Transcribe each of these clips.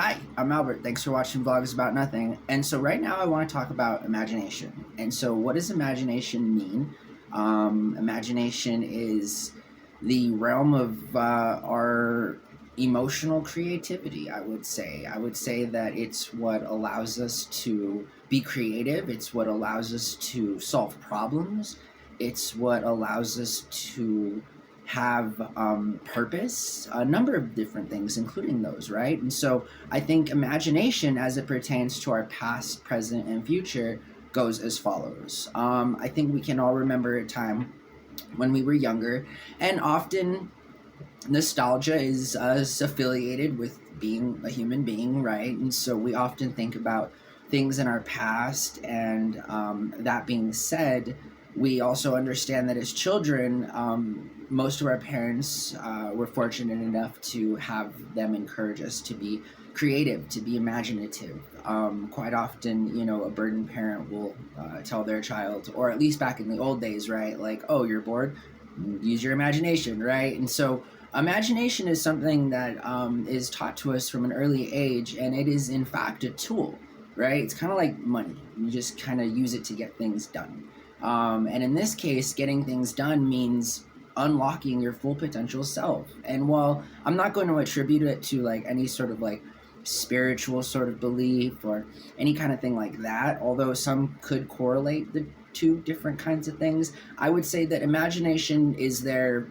Hi, I'm Albert. Thanks for watching Vlogs About Nothing. And so right now I want to talk about imagination. And so what does imagination mean? Imagination is the realm of our emotional creativity, I would say. I would say that it's what allows us to be creative. It's what allows us to solve problems. It's what allows us to have purpose, a number of different things, including those, right? And so I think imagination, as it pertains to our past, present, and future, goes as follows. I think we can all remember a time when we were younger, and often nostalgia is affiliated with being a human being, right? And so we often think about things in our past, and that being said, we also understand that as children, most of our parents were fortunate enough to have them encourage us to be creative, to be imaginative. Quite often, a burdened parent will tell their child, or at least back in the old days, right? Like, oh, you're bored? Use your imagination, right? And so imagination is something that is taught to us from an early age, and it is in fact a tool, right? It's kind of like money. You just kind of use it to get things done. And in this case, getting things done means unlocking your full potential self. And while I'm not going to attribute it to like any sort of like spiritual sort of belief or any kind of thing like that, although some could correlate the two different kinds of things, I would say that imagination is there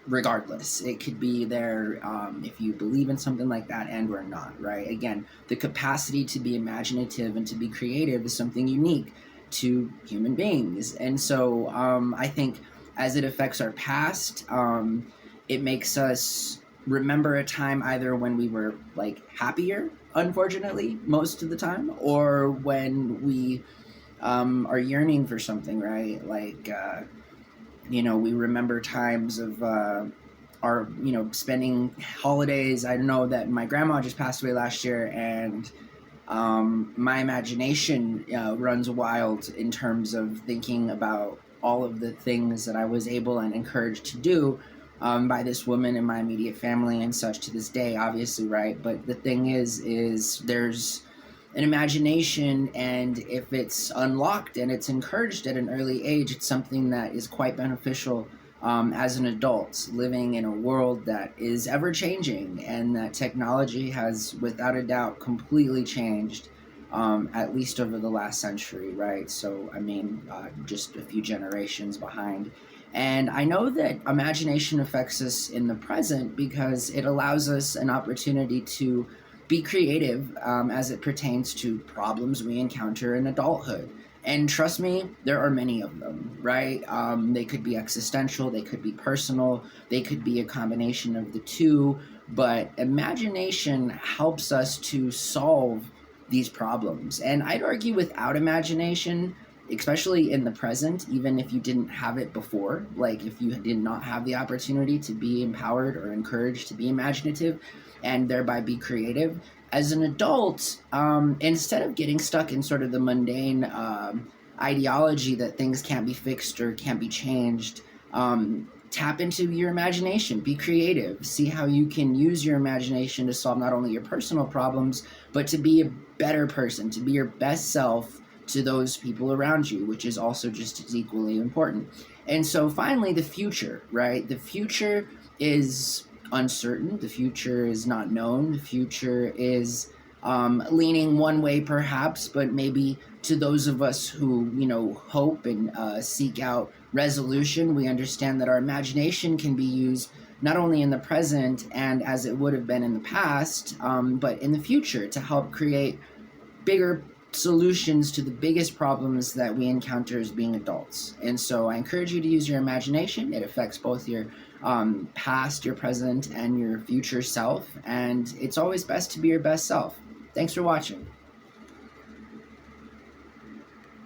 regardless. It could be there if you believe in something like that and or not, right? Again, the capacity to be imaginative and to be creative is something unique to human beings. And so I think as it affects our past, it makes us remember a time either when we were like happier, unfortunately, most of the time, or when we are yearning for something, right? Like, we remember times of our, spending holidays. I know that my grandma just passed away last year, and my imagination runs wild in terms of thinking about all of the things that I was able and encouraged to do by this woman in my immediate family and such to this day, obviously, right? But the thing is there's an imagination, and if it's unlocked and it's encouraged at an early age, it's something that is quite beneficial as an adult living in a world that is ever changing, and that technology has without a doubt completely changed, at least over the last century, right? So, I mean, just a few generations behind. And I know that imagination affects us in the present because it allows us an opportunity to be creative as it pertains to problems we encounter in adulthood. And trust me, there are many of them, right? They could be existential, they could be personal, they could be a combination of the two, but imagination helps us to solve these problems. And I'd argue without imagination, especially in the present, even if you didn't have it before, like if you did not have the opportunity to be empowered or encouraged to be imaginative and thereby be creative, as an adult, instead of getting stuck in sort of the mundane ideology that things can't be fixed or can't be changed, tap into your imagination, be creative, see how you can use your imagination to solve not only your personal problems, but to be a better person, to be your best self to those people around you, which is also just as equally important. And so finally, the future, right? The future is uncertain. The future is not known. The future is leaning one way perhaps, but maybe to those of us who, hope and seek out resolution, we understand that our imagination can be used not only in the present and as it would have been in the past, but in the future to help create bigger solutions to the biggest problems that we encounter as being adults. And so I encourage you to use your imagination. It affects both your past, your present, and your future self. And it's always best to be your best self. Thanks for watching.